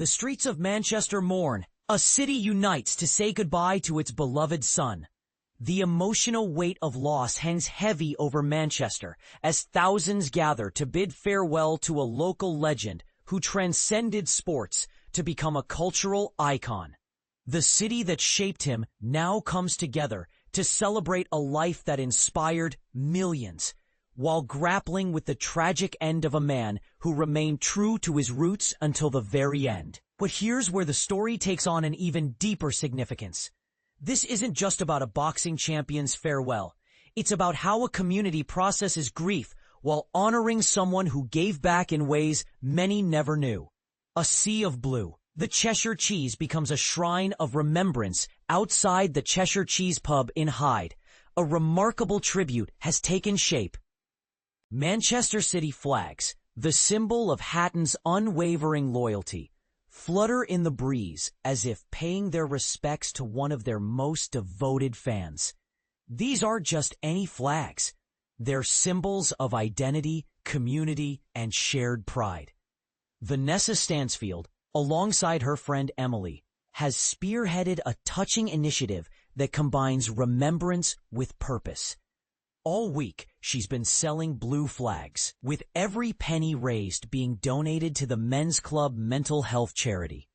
The streets of Manchester mourn. A city unites to say goodbye to its beloved son. The emotional weight of loss hangs heavy over Manchester as thousands gather to bid farewell to a local legend who transcended sports to become a cultural icon. The city that shaped him now comes together to celebrate a life that inspired millions, while grappling with the tragic end of a man who remained true to his roots until the very end. But here's where the story takes on an even deeper significance. This isn't just about a boxing champion's farewell. It's about how a community processes grief while honoring someone who gave back in ways many never knew. A sea of blue. The Cheshire Cheese becomes a shrine of remembrance outside the Cheshire Cheese pub in Hyde. A remarkable tribute has taken shape. Manchester City flags, the symbol of Hatton's unwavering loyalty, flutter in the breeze as if paying their respects to one of their most devoted fans. These aren't just any flags. They're symbols of identity, community, and shared pride. Vanessa Stansfield, alongside her friend Emily, has spearheaded a touching initiative that combines remembrance with purpose. All week, she's been selling blue flags, with every penny raised being donated to the Men's Club mental health charity.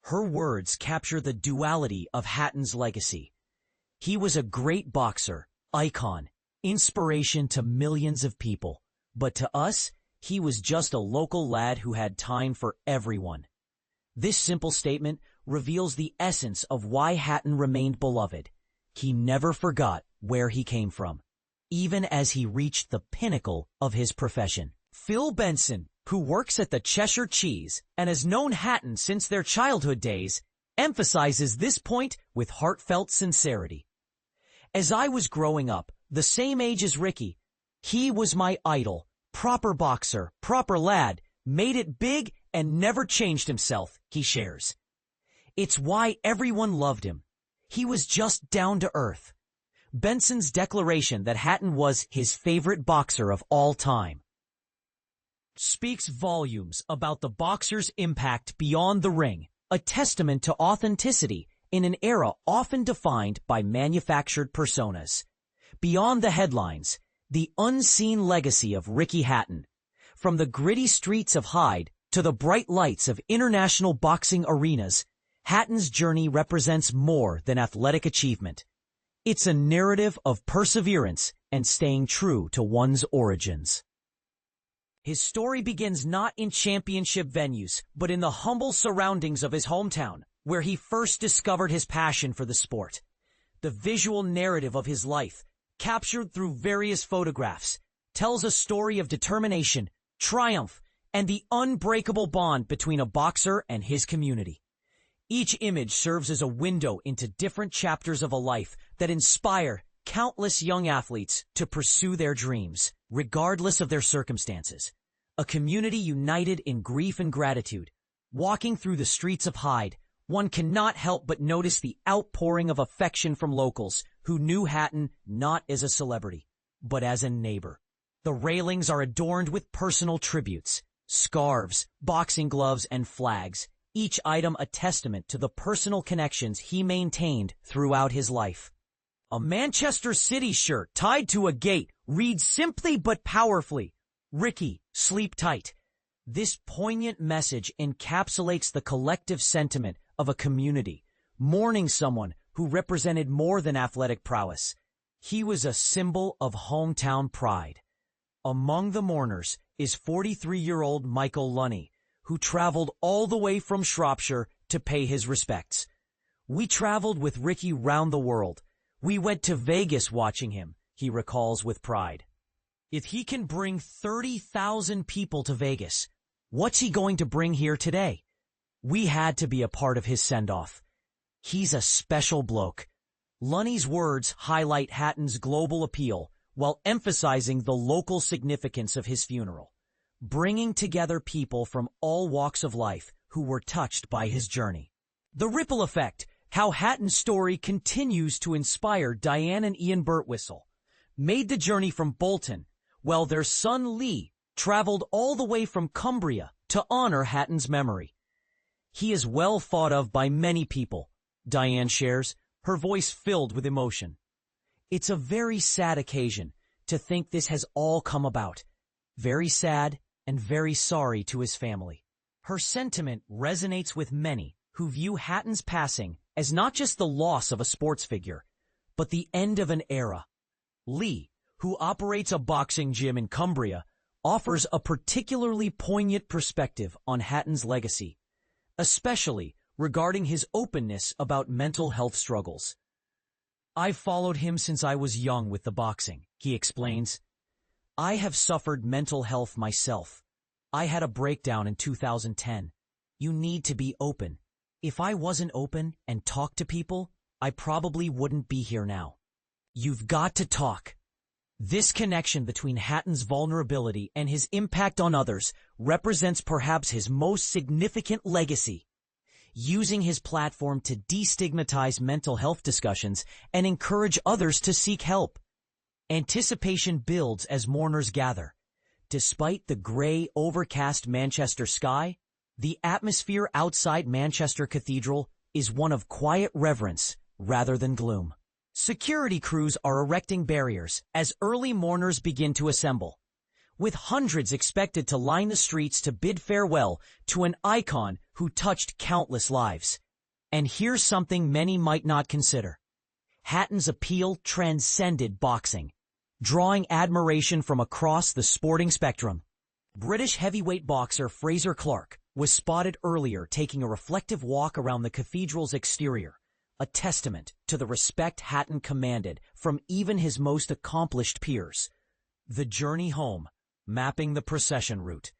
Her words capture the duality of Hatton's legacy. He was a great boxer, icon, inspiration to millions of people. But to us, he was just a local lad who had time for everyone. This simple statement reveals the essence of why Hatton remained beloved. He never forgot where he came from, even as he reached the pinnacle of his profession. Phil Benson, who works at the Cheshire Cheese and has known Hatton since their childhood days, emphasizes this point with heartfelt sincerity. As I was growing up, the same age as Ricky, he was my idol, proper boxer, proper lad, made it big and never changed himself, he shares. It's why everyone loved him. He was just down to earth. Benson's declaration that Hatton was his favorite boxer of all time speaks volumes about the boxer's impact beyond the ring, a testament to authenticity in an era often defined by manufactured personas. Beyond the headlines, the unseen legacy of Ricky Hatton. From the gritty streets of Hyde to the bright lights of international boxing arenas, Hatton's journey represents more than athletic achievement. It's a narrative of perseverance and staying true to one's origins. His story begins not in championship venues, but in the humble surroundings of his hometown, where he first discovered his passion for the sport. The visual narrative of his life, captured through various photographs, tells a story of determination, triumph, and the unbreakable bond between a boxer and his community. Each image serves as a window into different chapters of a life that inspire countless young athletes to pursue their dreams, regardless of their circumstances. A community united in grief and gratitude. Walking through the streets of Hyde, one cannot help but notice the outpouring of affection from locals who knew Hatton not as a celebrity, but as a neighbor. The railings are adorned with personal tributes, scarves, boxing gloves, and flags, each item a testament to the personal connections he maintained throughout his life. A Manchester City shirt tied to a gate reads simply but powerfully, "Ricky, sleep tight." This poignant message encapsulates the collective sentiment of a community, mourning someone who represented more than athletic prowess. He was a symbol of hometown pride. Among the mourners is 43-year-old Michael Lunny, who traveled all the way from Shropshire to pay his respects. "We traveled with Ricky round the world. We went to Vegas watching him," he recalls with pride. If he can bring 30,000 people to Vegas, what's he going to bring here today? We had to be a part of his send-off. He's a special bloke. Lunny's words highlight Hatton's global appeal while emphasizing the local significance of his funeral, bringing together people from all walks of life who were touched by his journey. The ripple effect, how Hatton's story continues to inspire Diane and Ian Birtwistle, made the journey from Bolton, while their son Lee traveled all the way from Cumbria to honor Hatton's memory. He is well thought of by many people, Diane shares, her voice filled with emotion. It's a very sad occasion to think this has all come about. Very sad and very sorry to his family. Her sentiment resonates with many who view Hatton's passing as not just the loss of a sports figure, but the end of an era. Lee, who operates a boxing gym in Cumbria, offers a particularly poignant perspective on Hatton's legacy, especially regarding his openness about mental health struggles. "I've followed him since I was young with the boxing," he explains. "I have suffered mental health myself. I had a breakdown in 2010. You need to be open. If I wasn't open and talked to people, I probably wouldn't be here now. You've got to talk." This connection between Hatton's vulnerability and his impact on others represents perhaps his most significant legacy, using his platform to destigmatize mental health discussions and encourage others to seek help. Anticipation builds as mourners gather. Despite the gray, overcast Manchester sky, the atmosphere outside Manchester Cathedral is one of quiet reverence rather than gloom. Security crews are erecting barriers as early mourners begin to assemble, with hundreds expected to line the streets to bid farewell to an icon who touched countless lives. And here's something many might not consider. Hatton's appeal transcended boxing, drawing admiration from across the sporting spectrum. British heavyweight boxer Fraser Clark was spotted earlier taking a reflective walk around the cathedral's exterior, a testament to the respect Hatton commanded from even his most accomplished peers. The journey home, mapping the procession route.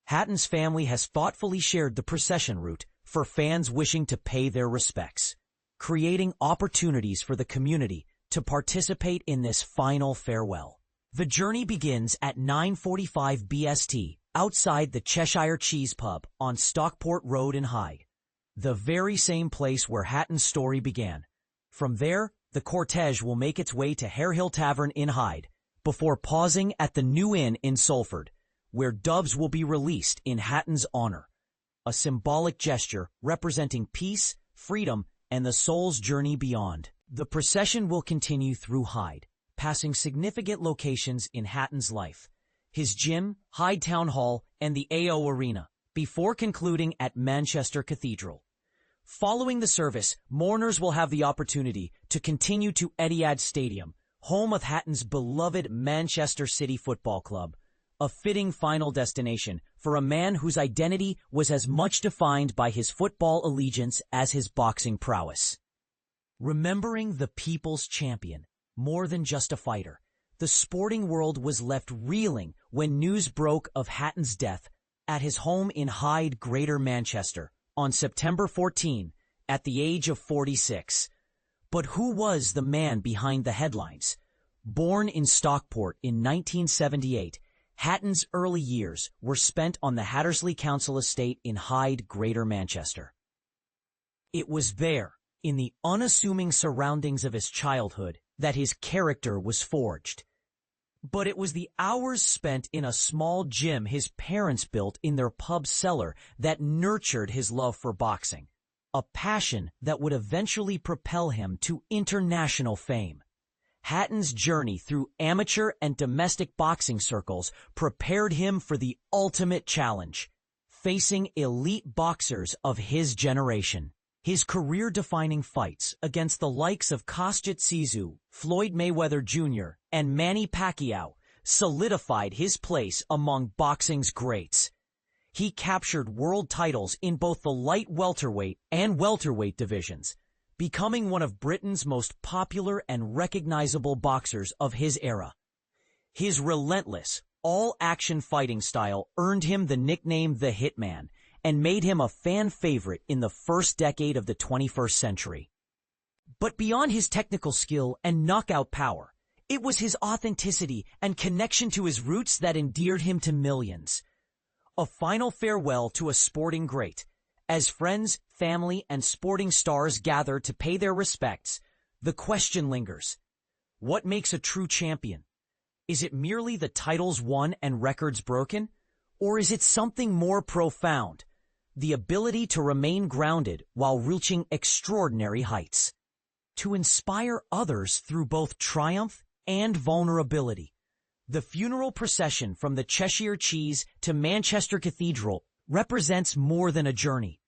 Hatton's family has thoughtfully shared the procession route for fans wishing to pay their respects, creating opportunities for the community to participate in this final farewell. The journey begins at 9:45 BST outside the Cheshire Cheese Pub on Stockport Road in Hyde, the very same place where Hatton's story began. From there, the cortege will make its way to Hare Hill Tavern in Hyde, before pausing at the New Inn in Salford, where doves will be released in Hatton's honor, a symbolic gesture representing peace, freedom, and the soul's journey beyond. The procession will continue through Hyde, passing significant locations in Hatton's life, his gym, Hyde Town Hall, and the AO Arena, before concluding at Manchester Cathedral. Following the service, mourners will have the opportunity to continue to Etihad Stadium, home of Hatton's beloved Manchester City Football Club, a fitting final destination for a man whose identity was as much defined by his football allegiance as his boxing prowess. Remembering the people's champion, more than just a fighter, the sporting world was left reeling when news broke of Hatton's death at his home in Hyde, Greater Manchester, on September 14, at the age of 46. But who was the man behind the headlines? Born in Stockport in 1978, Hatton's early years were spent on the Hattersley Council estate in Hyde, Greater Manchester. It was there, in the unassuming surroundings of his childhood, that his character was forged. But it was the hours spent in a small gym his parents built in their pub cellar that nurtured his love for boxing, a passion that would eventually propel him to international fame. Hatton's journey through amateur and domestic boxing circles prepared him for the ultimate challenge, facing elite boxers of his generation. His career-defining fights against the likes of Kostya Tszyu, Floyd Mayweather Jr., and Manny Pacquiao solidified his place among boxing's greats. He captured world titles in both the light welterweight and welterweight divisions, becoming one of Britain's most popular and recognizable boxers of his era. His relentless, all-action fighting style earned him the nickname The Hitman, and made him a fan favorite in the first decade of the 21st century. But beyond his technical skill and knockout power, it was his authenticity and connection to his roots that endeared him to millions. A final farewell to a sporting great. As friends, family, and sporting stars gather to pay their respects, the question lingers. What makes a true champion? Is it merely the titles won and records broken? Or is it something more profound? the ability to remain grounded while reaching extraordinary heights. To inspire others through both triumph and vulnerability. The funeral procession from the Cheshire Cheese to Manchester Cathedral represents more than a journey.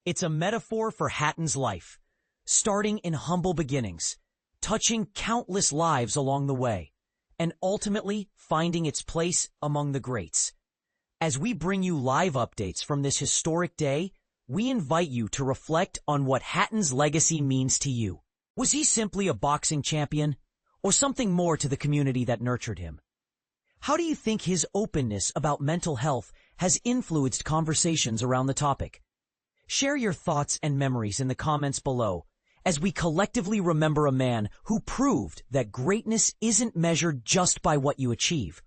It's a metaphor for Hatton's life, starting in humble beginnings, touching countless lives along the way, and ultimately finding its place among the greats. As we bring you live updates from this historic day, we invite you to reflect on what Hatton's legacy means to you. Was he simply a boxing champion, or something more to the community that nurtured him? How do you think his openness about mental health has influenced conversations around the topic? Share your thoughts and memories in the comments below as we collectively remember a man who proved that greatness isn't measured just by what you achieve,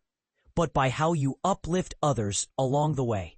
but by how you uplift others along the way.